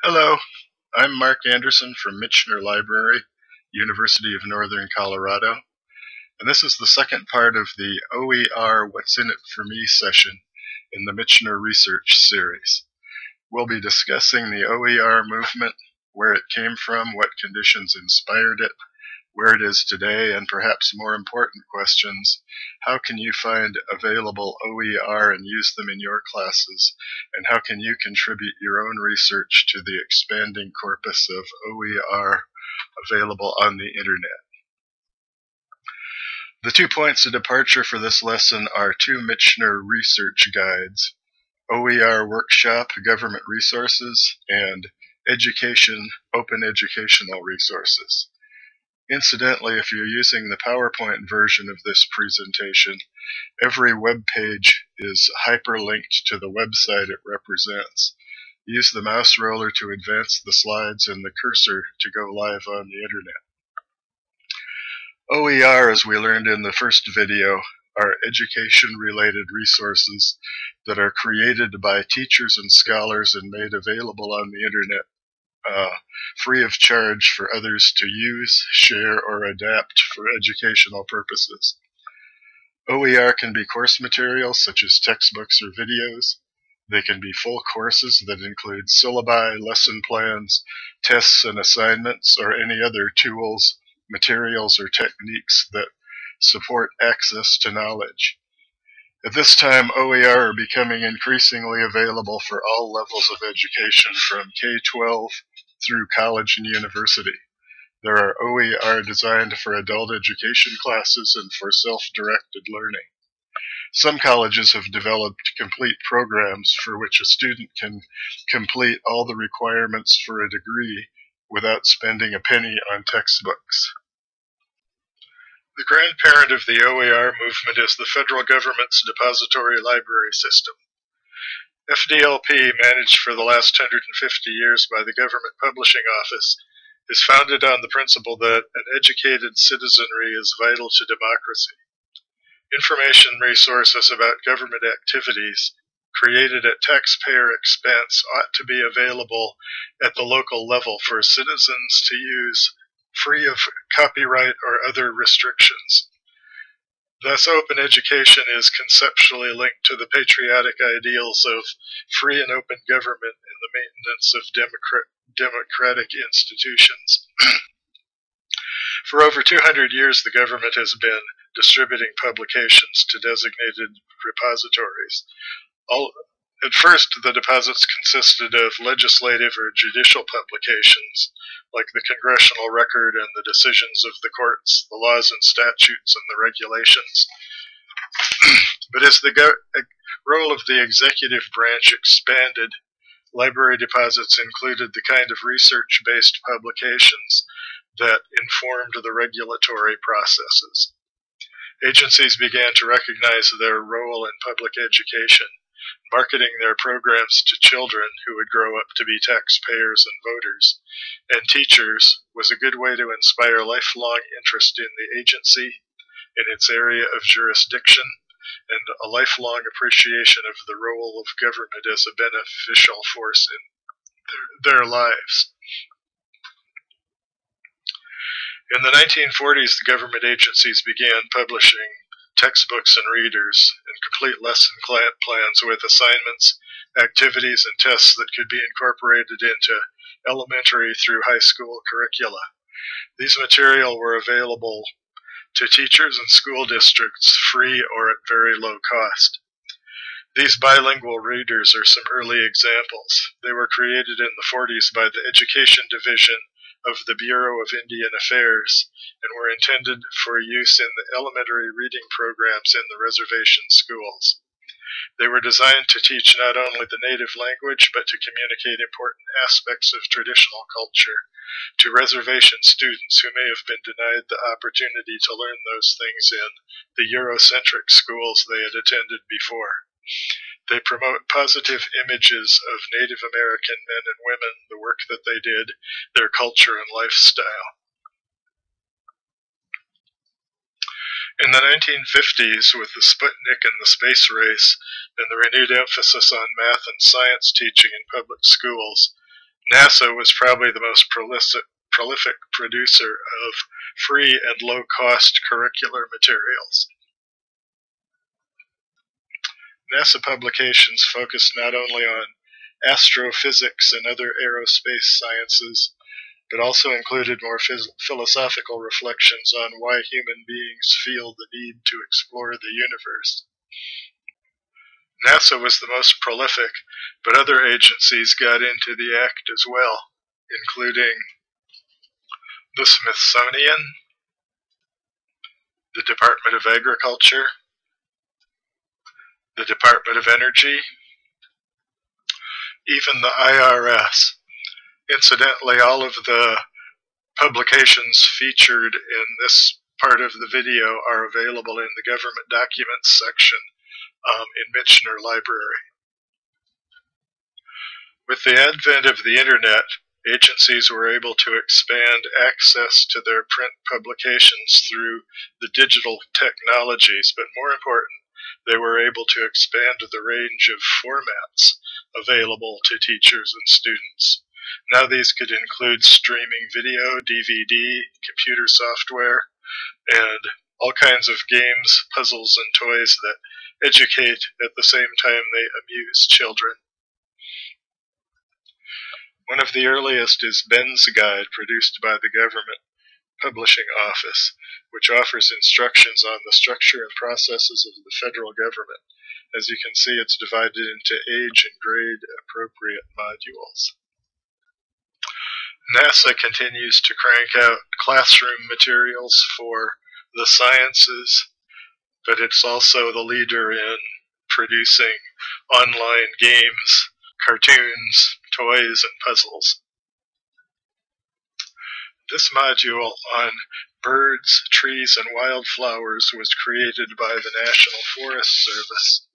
Hello, I'm Mark Anderson from Michener Library, University of Northern Colorado, and this is the second part of the OER What's in It for Me session in the Michener Research Series. We'll be discussing the OER movement, where it came from, what conditions inspired it, where it is today, and perhaps more important questions: how can you find available OER and use them in your classes, and how can you contribute your own research to the expanding corpus of OER available on the internet? The 2 points of departure for this lesson are 2 Michener research guides: OER Workshop Government Resources and Education Open Educational Resources. Incidentally, if you're using the PowerPoint version of this presentation, every web page is hyperlinked to the website it represents. Use the mouse roller to advance the slides and the cursor to go live on the internet. OER, as we learned in the first video, are education-related resources that are created by teachers and scholars and made available on the internet free of charge for others to use, share, or adapt for educational purposes. OER can be course materials such as textbooks or videos. They can be full courses that include syllabi, lesson plans, tests and assignments, or any other tools, materials, or techniques that support access to knowledge. At this time, OER are becoming increasingly available for all levels of education, from K-12 through college and university. There are OER designed for adult education classes and for self-directed learning. Some colleges have developed complete programs for which a student can complete all the requirements for a degree without spending a penny on textbooks. The grandparent of the OER movement is the federal government's depository library system. FDLP, managed for the last 150 years by the Government Publishing Office, is founded on the principle that an educated citizenry is vital to democracy. Information resources about government activities created at taxpayer expense ought to be available at the local level for citizens to use, free of copyright or other restrictions. Thus, open education is conceptually linked to the patriotic ideals of free and open government and the maintenance of democratic institutions. For over 200 years, the government has been distributing publications to designated repositories. At first, the deposits consisted of legislative or judicial publications, like the Congressional Record and the decisions of the courts, the laws and statutes, and the regulations. But as the role of the executive branch expanded, library deposits included the kind of research-based publications that informed the regulatory processes. Agencies began to recognize their role in public education. Marketing their programs to children who would grow up to be taxpayers and voters, and teachers, was a good way to inspire lifelong interest in the agency, in its area of jurisdiction, and a lifelong appreciation of the role of government as a beneficial force in their lives. In the 1940s, the government agencies began publishing textbooks and readers, and complete lesson plans with assignments, activities, and tests that could be incorporated into elementary through high school curricula. These materials were available to teachers and school districts free or at very low cost. These bilingual readers are some early examples. They were created in the 40s by the Education Division of the Bureau of Indian Affairs and were intended for use in the elementary reading programs in the reservation schools. They were designed to teach not only the native language, but to communicate important aspects of traditional culture to reservation students who may have been denied the opportunity to learn those things in the Eurocentric schools they had attended before. They promote positive images of Native American men and women, the work that they did, their culture and lifestyle. In the 1950s, with the Sputnik and the space race, and the renewed emphasis on math and science teaching in public schools, NASA was probably the most prolific producer of free and low-cost curricular materials. NASA publications focused not only on astrophysics and other aerospace sciences, but also included more philosophical reflections on why human beings feel the need to explore the universe. NASA was the most prolific, but other agencies got into the act as well, including the Smithsonian, the Department of Agriculture, the Department of Energy, even the IRS. Incidentally, all of the publications featured in this part of the video are available in the Government Documents section in Michener Library. With the advent of the Internet, agencies were able to expand access to their print publications through the digital technologies, but more important, they were able to expand the range of formats available to teachers and students. Now these could include streaming video, DVD, computer software, and all kinds of games, puzzles, and toys that educate at the same time they amuse children. One of the earliest is Ben's Guide, produced by the Government Publishing Office, which offers instructions on the structure and processes of the federal government. As you can see, it's divided into age and grade appropriate modules. NASA continues to crank out classroom materials for the sciences, but it's also the leader in producing online games, cartoons, toys, and puzzles. This module on birds, trees, and wildflowers was created by the National Forest Service.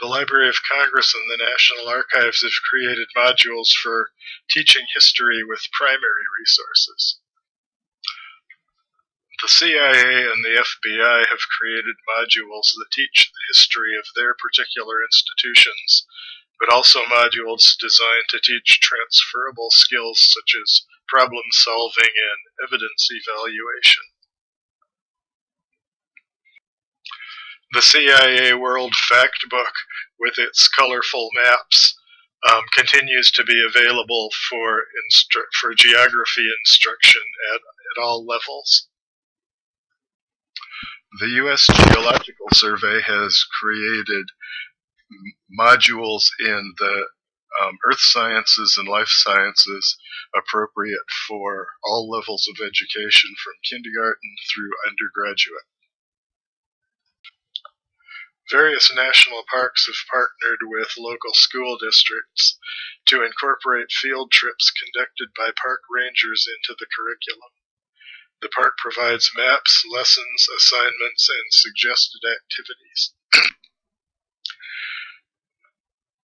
The Library of Congress and the National Archives have created modules for teaching history with primary resources. The CIA and the FBI have created modules that teach the history of their particular institutions, but also modules designed to teach transferable skills such as problem solving and evidence evaluation. The CIA World Factbook, with its colorful maps, continues to be available for geography instruction at all levels. The U.S. Geological Survey has created modules in the earth sciences and life sciences appropriate for all levels of education from kindergarten through undergraduate. Various national parks have partnered with local school districts to incorporate field trips conducted by park rangers into the curriculum. The park provides maps, lessons, assignments, and suggested activities.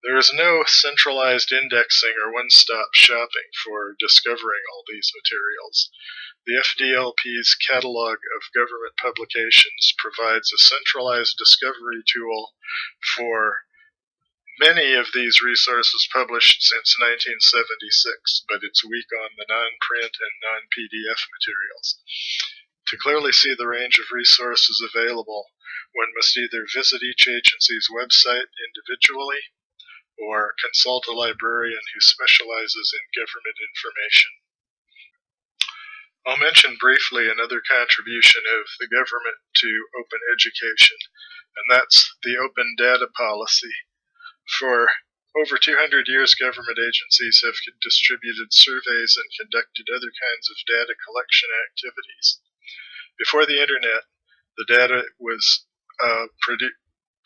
There is no centralized indexing or one-stop shopping for discovering all these materials. The FDLP's catalog of government publications provides a centralized discovery tool for many of these resources published since 1976, but it's weak on the non-print and non-PDF materials. To clearly see the range of resources available, one must either visit each agency's website individually or consult a librarian who specializes in government information. I'll mention briefly another contribution of the government to open education, and that's the open data policy. For over 200 years, government agencies have distributed surveys and conducted other kinds of data collection activities. Before the Internet, the data was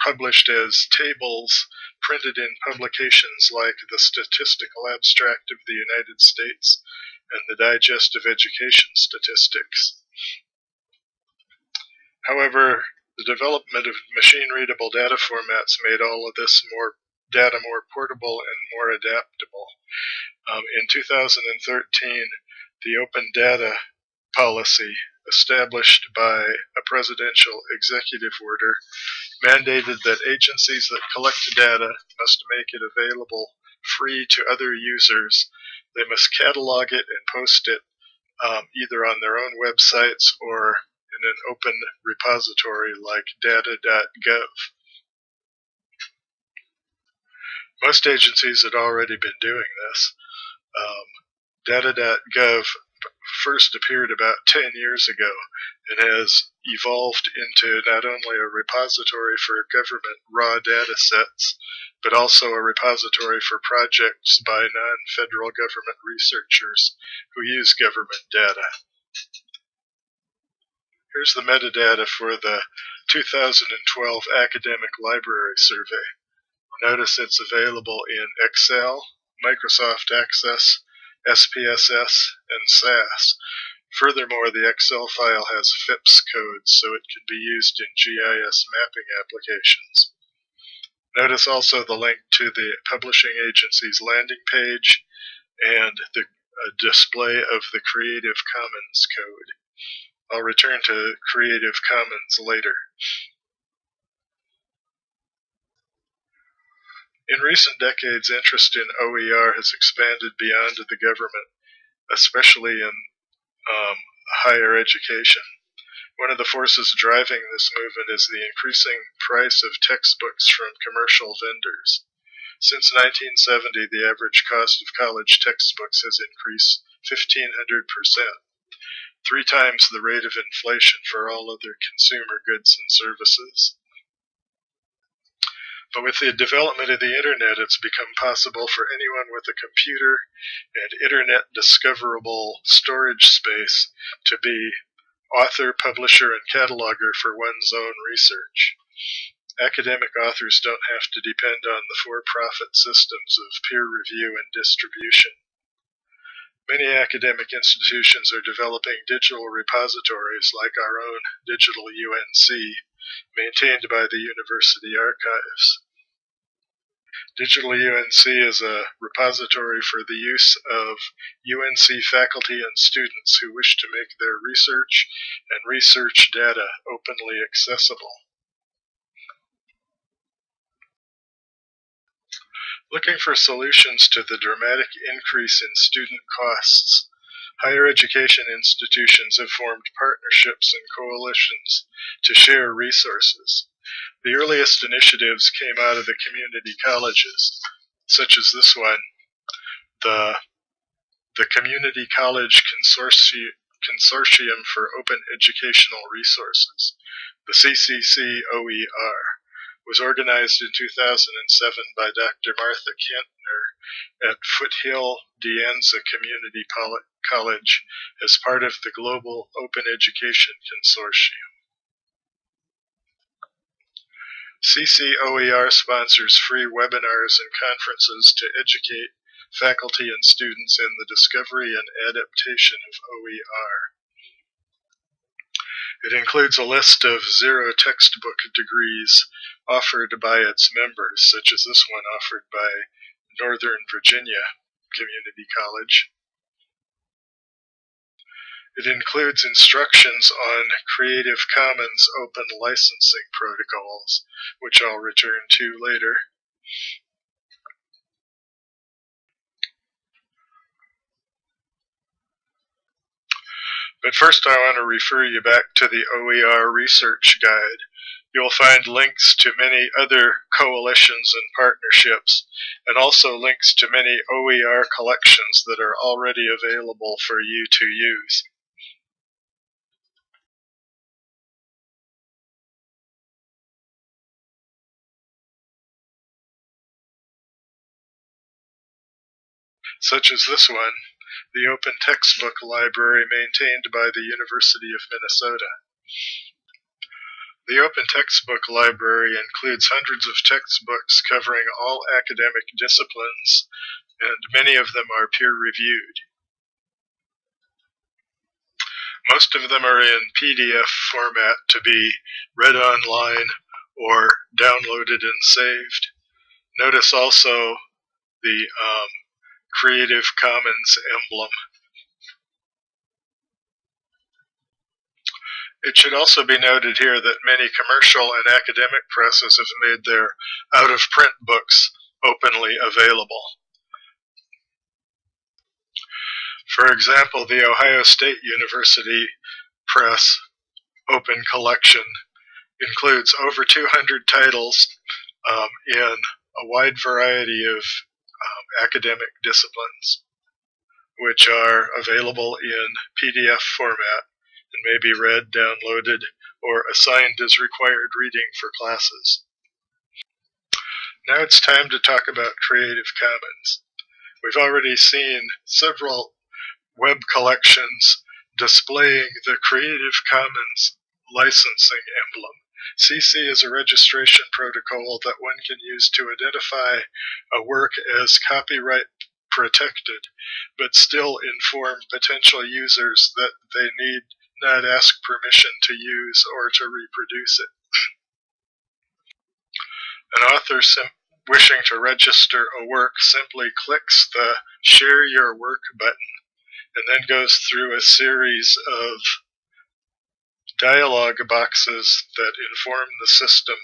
published as tables printed in publications like the Statistical Abstract of the United States and the Digest of Education Statistics. However, the development of machine-readable data formats made all of this data more portable and more adaptable. In 2013, the Open Data Policy, established by a presidential executive order, mandated that agencies that collect data must make it available free to other users, they must catalog it and post it either on their own websites or in an open repository like data.gov. Most agencies had already been doing this. Data.gov first appeared about 10 years ago and has evolved into not only a repository for government raw data sets, but also a repository for projects by non-federal government researchers who use government data. Here's the metadata for the 2012 Academic Library Survey. Notice it's available in Excel, Microsoft Access, SPSS, and SAS. Furthermore, the Excel file has FIPS codes, so it can be used in GIS mapping applications. Notice also the link to the publishing agency's landing page and the display of the Creative Commons code. I'll return to Creative Commons later. In recent decades, interest in OER has expanded beyond the government, especially in higher education. One of the forces driving this movement is the increasing price of textbooks from commercial vendors. Since 1970, the average cost of college textbooks has increased 1,500%, 3 times the rate of inflation for all other consumer goods and services. But with the development of the internet, it's become possible for anyone with a computer and internet discoverable storage space to be author, publisher, and cataloger for one's own research. Academic authors don't have to depend on the for-profit systems of peer review and distribution. Many academic institutions are developing digital repositories like our own Digital UNC, maintained by the University Archives. Digital UNC is a repository for the use of UNC faculty and students who wish to make their research and research data openly accessible. Looking for solutions to the dramatic increase in student costs, higher education institutions have formed partnerships and coalitions to share resources. The earliest initiatives came out of the community colleges, such as this one, the Community College Consortium for Open Educational Resources, the CCC-OER, was organized in 2007 by Dr. Martha Kentner at Foothill De Anza Community College as part of the Global Open Education Consortium. CCOER sponsors free webinars and conferences to educate faculty and students in the discovery and adaptation of OER. It includes a list of 0 textbook degrees offered by its members, such as this one offered by Northern Virginia Community College. It includes instructions on Creative Commons open licensing protocols, which I'll return to later. But first I want to refer you back to the OER Research Guide. You'll find links to many other coalitions and partnerships, and also links to many OER collections that are already available for you to use. Such as this one, the Open Textbook Library maintained by the University of Minnesota. The Open Textbook Library includes hundreds of textbooks covering all academic disciplines, and many of them are peer-reviewed. Most of them are in PDF format to be read online or downloaded and saved. Notice also the Creative Commons emblem. It should also be noted here that many commercial and academic presses have made their out-of-print books openly available. For example, the Ohio State University Press Open Collection includes over 200 titles in a wide variety of academic disciplines, which are available in PDF format and may be read, downloaded, or assigned as required reading for classes. Now it's time to talk about Creative Commons. We've already seen several web collections displaying the Creative Commons licensing emblem. CC is a registration protocol that one can use to identify a work as copyright protected, but still inform potential users that they need not ask permission to use or to reproduce it. An author wishing to register a work simply clicks the Share Your Work button and then goes through a series of dialog boxes that inform the system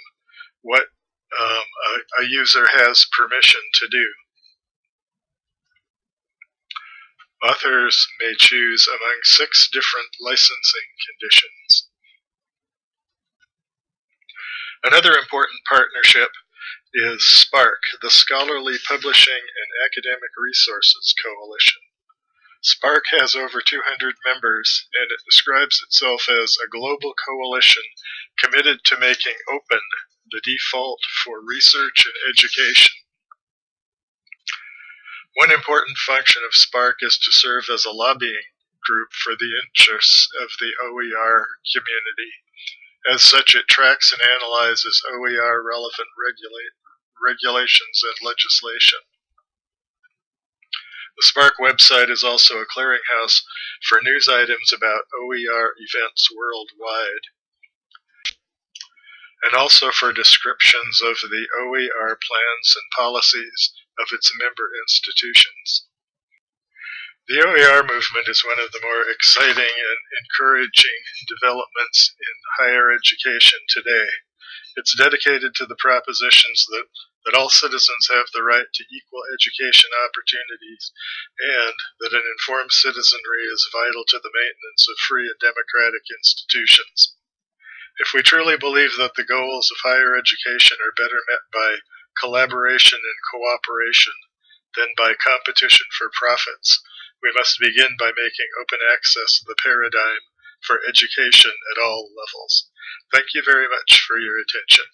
what a user has permission to do. Authors may choose among 6 different licensing conditions. Another important partnership is SPARC, the Scholarly Publishing and Academic Resources Coalition. SPARC has over 200 members, and it describes itself as a global coalition committed to making open the default for research and education. One important function of SPARC is to serve as a lobbying group for the interests of the OER community. As such, it tracks and analyzes OER relevant regulations and legislation. The SPARC website is also a clearinghouse for news items about OER events worldwide, and also for descriptions of the OER plans and policies of its member institutions. The OER movement is one of the more exciting and encouraging developments in higher education today. It's dedicated to the propositions that all citizens have the right to equal education opportunities and that an informed citizenry is vital to the maintenance of free and democratic institutions. If we truly believe that the goals of higher education are better met by collaboration and cooperation than by competition for profits, we must begin by making open access the paradigm for education at all levels. Thank you very much for your attention.